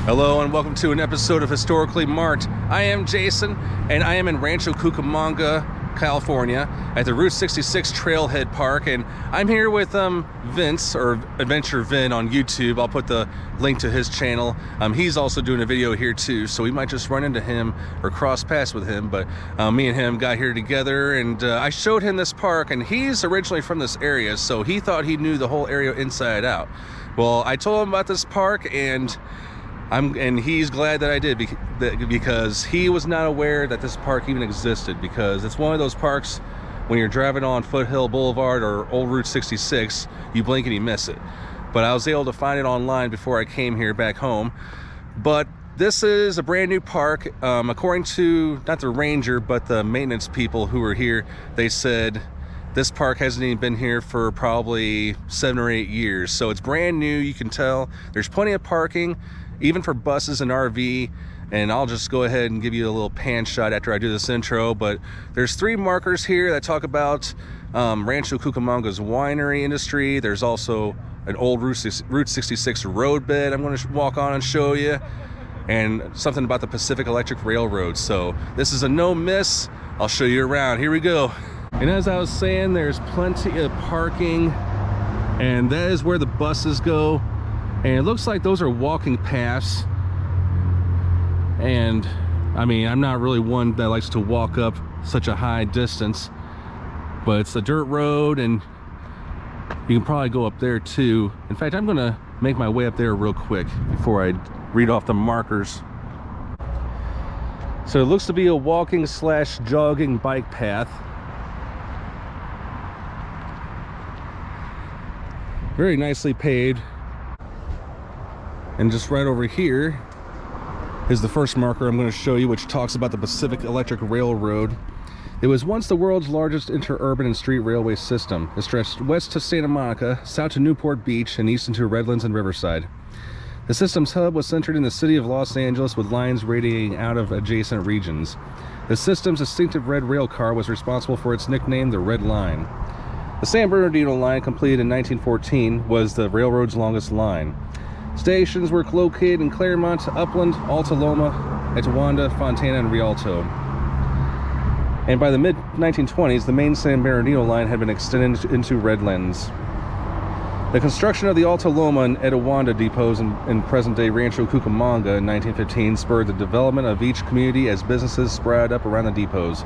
Hello and welcome to an episode of Historically Marked. I am Jason and I am in Rancho, Cucamonga, California at the Route 66 Trailhead Park, and I'm here with Vince, or Adventure Vin on YouTube. I'll put the link to his channel. He's also doing a video here too, so we might just run into him or cross paths with him, but me and him got here together, and I showed him this park, and he's originally from this area, so he thought he knew the whole area inside out. Well, I told him about this park, and he's glad that I did, because he was not aware that this park even existed, because it's one of those parks when you're driving on Foothill Boulevard or old Route 66, you blink and you miss it. But I was able to find it online before I came here back home. But this is a brand new park. According to, not the ranger, but the maintenance people who were here, they said this park hasn't even been here for probably 7 or 8 years. So it's brand new, you can tell. There's plenty of parking, even for buses and RV, and I'll just go ahead and give you a little pan shot after I do this intro. But there's 3 markers here that talk about Rancho Cucamonga's winery industry. There's also an old Route 66 road bed I'm going to walk on and show you, and something about the Pacific Electric Railroad. So this is a no miss. I'll show you around. Here we go. And as I was saying, there's plenty of parking, and that is where the buses go. And it looks like those are walking paths. And I mean, I'm not really one that likes to walk up such a high distance, but it's a dirt road, and you can probably go up there too. In fact, I'm gonna make my way up there real quick before I read off the markers. So it looks to be a walking slash jogging bike path. Very nicely paved. And just right over here is the first marker I'm going to show you, which talks about the Pacific Electric Railroad. It was once the world's largest interurban and street railway system. It stretched west to Santa Monica, south to Newport Beach, and east into Redlands and Riverside. The system's hub was centered in the city of Los Angeles, with lines radiating out of adjacent regions. The system's distinctive red rail car was responsible for its nickname, the Red Line. The San Bernardino line, completed in 1914, was the railroad's longest line. Stations were located in Claremont, Upland, Alta Loma, Etiwanda, Fontana, and Rialto. And by the mid-1920s, the main San Bernardino line had been extended into Redlands. The construction of the Alta Loma and Etiwanda depots in present-day Rancho Cucamonga in 1915 spurred the development of each community as businesses spread up around the depots.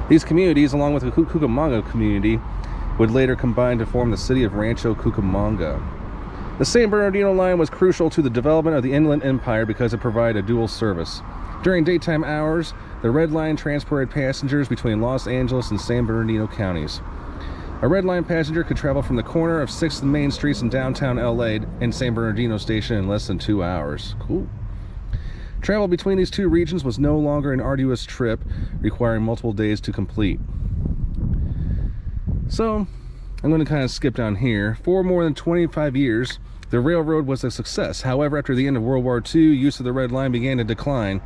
These communities, along with the Cucamonga community, would later combine to form the city of Rancho Cucamonga. The San Bernardino line was crucial to the development of the Inland Empire because it provided a dual service. During daytime hours, the Red Line transported passengers between Los Angeles and San Bernardino counties. A Red Line passenger could travel from the corner of 6th and Main Streets in downtown LA and San Bernardino Station in less than 2 hours. Cool. Travel between these two regions was no longer an arduous trip, requiring multiple days to complete. So, I'm going to kind of skip down here. For more than 25 years, the railroad was a success. However, after the end of World War II, use of the Red Line began to decline.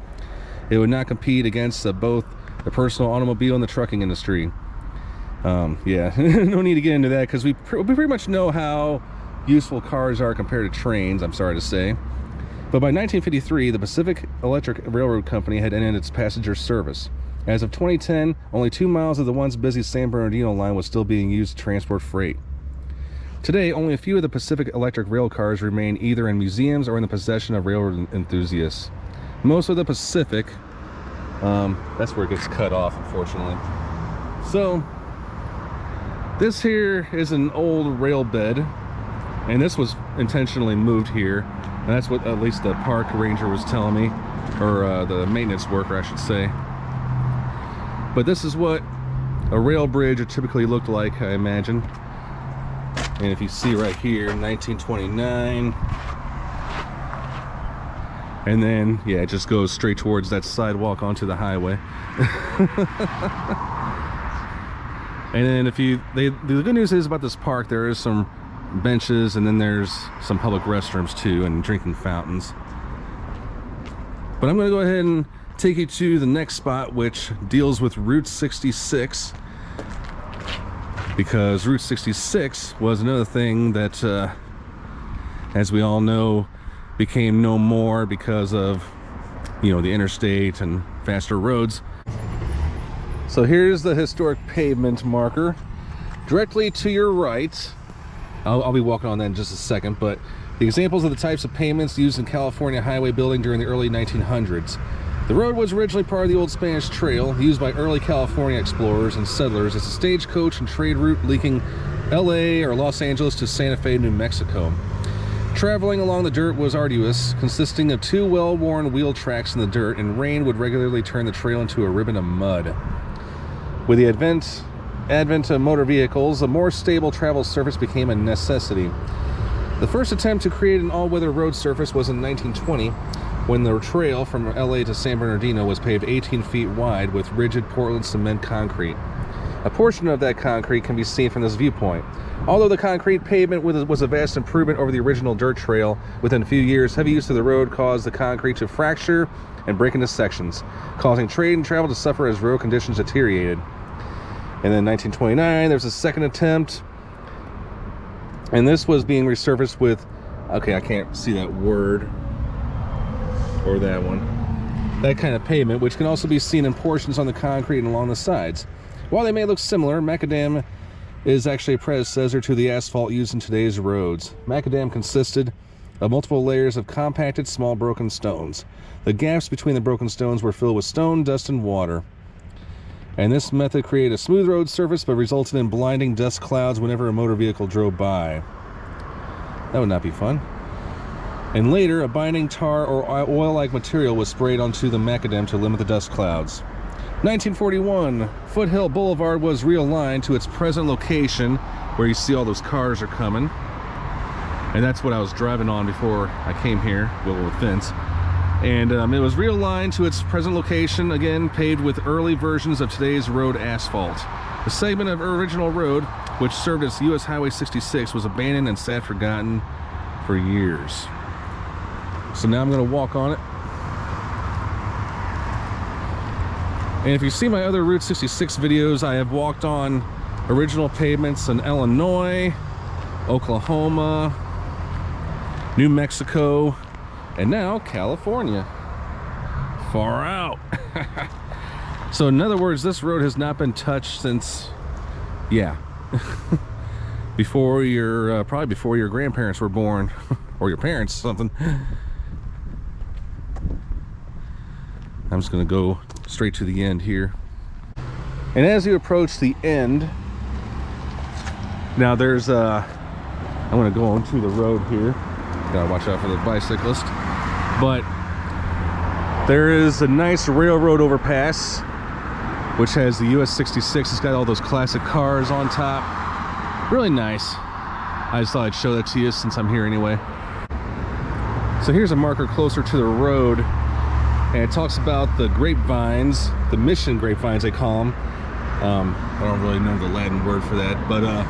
It would not compete against both the personal automobile and the trucking industry. Yeah, no need to get into that, because we pretty much know how useful cars are compared to trains, I'm sorry to say. But by 1953, the Pacific Electric Railroad Company had ended its passenger service. As of 2010, only 2 miles of the once busy San Bernardino line was still being used to transport freight. Today, only a few of the Pacific Electric rail cars remain either in museums or in the possession of railroad enthusiasts. Most of the Pacific, that's where it gets cut off, unfortunately. So, this here is an old rail bed, and this was intentionally moved here, and that's what at least the park ranger was telling me, or the maintenance worker, I should say. But this is what a rail bridge typically looked like, I imagine. And if you see right here, 1929. And then, yeah, it just goes straight towards that sidewalk onto the highway. And then the good news is about this park, there is some benches, and then there's some public restrooms too, and drinking fountains. But I'm going to go ahead and take you to the next spot, which deals with Route 66, because Route 66 was another thing that, as we all know, became no more because of, you know, the interstate and faster roads. So here's the historic pavement marker. Directly to your right, I'll be walking on that in just a second, but the examples of the types of pavements used in California highway building during the early 1900s. The road was originally part of the Old Spanish Trail, used by early California explorers and settlers as a stagecoach and trade route linking LA or Los Angeles to Santa Fe, New Mexico. Traveling along the dirt was arduous, consisting of 2 well-worn wheel tracks in the dirt, and rain would regularly turn the trail into a ribbon of mud. With the advent of motor vehicles, a more stable travel surface became a necessity. The first attempt to create an all-weather road surface was in 1920, when the trail from LA to San Bernardino was paved 18 feet wide with rigid Portland cement concrete. A portion of that concrete can be seen from this viewpoint. Although the concrete pavement was a vast improvement over the original dirt trail, within a few years, heavy use of the road caused the concrete to fracture and break into sections, causing trade and travel to suffer as road conditions deteriorated. And then in 1929, there was a second attempt, and this was being resurfaced with, okay, I can't see that word, or that one, that kind of pavement, which can also be seen in portions on the concrete and along the sides. While they may look similar, macadam is actually a predecessor to the asphalt used in today's roads. Macadam consisted of multiple layers of compacted small broken stones. The gaps between the broken stones were filled with stone, dust, and water. And this method created a smooth road surface but resulted in blinding dust clouds whenever a motor vehicle drove by. That would not be fun. And later, a binding tar or oil-like material was sprayed onto the macadam to limit the dust clouds. 1941, Foothill Boulevard was realigned to its present location, where you see all those cars are coming. And that's what I was driving on before I came here, well, with Vince. And it was realigned to its present location, again paved with early versions of today's road asphalt. The segment of original road, which served as US Highway 66, was abandoned and sat forgotten for years. So now I'm going to walk on it. And if you see my other Route 66 videos, I have walked on original pavements in Illinois, Oklahoma, New Mexico, and now California. Far out. So in other words, this road has not been touched since, yeah, before your, probably before your grandparents were born, or your parents, something. I'm just gonna go straight to the end here. And as you approach the end, now there's I'm gonna go onto the road here. Gotta watch out for the bicyclist. But there is a nice railroad overpass, which has the US 66. It's got all those classic cars on top. Really nice. I just thought I'd show that to you since I'm here anyway. So here's a marker closer to the road, and it talks about the grapevines, the mission grapevines they call them. I don't really know the Latin word for that, but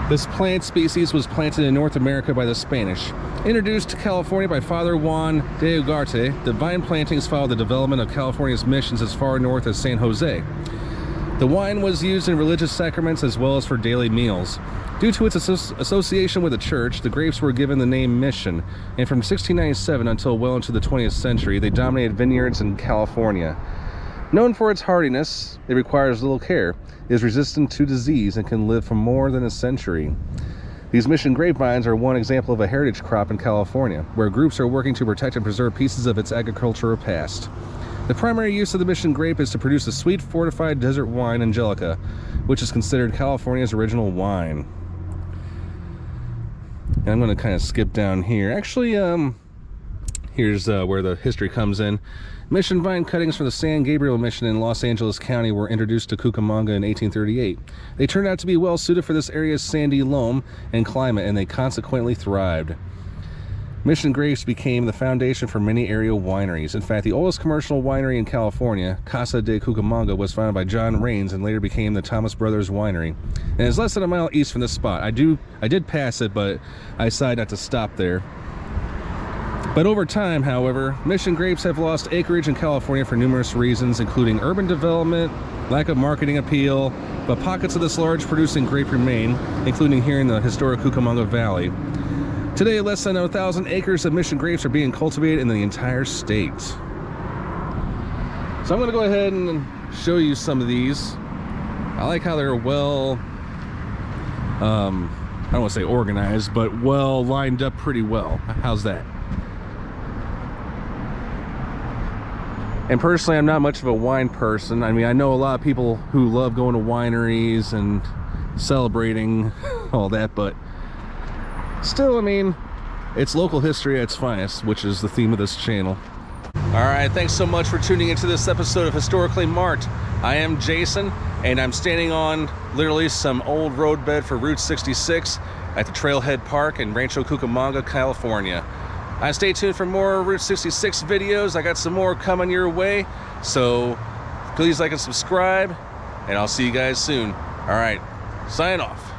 this plant species was planted in North America by the Spanish. Introduced to California by Father Juan de Ugarte, the vine plantings followed the development of California's missions as far north as San Jose. The wine was used in religious sacraments as well as for daily meals. Due to its association with the church, the grapes were given the name Mission, and from 1697 until well into the 20th century, they dominated vineyards in California. Known for its hardiness, it requires little care, is resistant to disease, and can live for more than a century. These Mission grapevines are one example of a heritage crop in California, where groups are working to protect and preserve pieces of its agricultural past. The primary use of the Mission grape is to produce the sweet fortified desert wine Angelica, which is considered California's original wine. And I'm going to kind of skip down here. Actually, here's where the history comes in. Mission vine cuttings from the San Gabriel Mission in Los Angeles County were introduced to Cucamonga in 1838. They turned out to be well suited for this area's sandy loam and climate, and they consequently thrived. Mission grapes became the foundation for many area wineries. In fact, the oldest commercial winery in California, Casa de Cucamonga, was founded by John Raines and later became the Thomas Brothers Winery. And it's less than a mile east from this spot. I did pass it, but I decided not to stop there. But over time, however, Mission grapes have lost acreage in California for numerous reasons, including urban development, lack of marketing appeal, but pockets of this large producing grape remain, including here in the historic Cucamonga Valley. Today, less than 1,000 acres of mission grapes are being cultivated in the entire state. So I'm going to go ahead and show you some of these. I like how they're well, I don't want to say organized, but well lined up pretty well. How's that? And personally, I'm not much of a wine person. I mean, I know a lot of people who love going to wineries and celebrating all that, but still, I mean, it's local history at its finest, which is the theme of this channel. All right, thanks so much for tuning into this episode of Historically Marked. I am Jason, and I'm standing on literally some old roadbed for Route 66 at the Trailhead Park in Rancho, Cucamonga, California. Stay tuned for more Route 66 videos. I got some more coming your way, so please like and subscribe, and I'll see you guys soon. All right, sign off.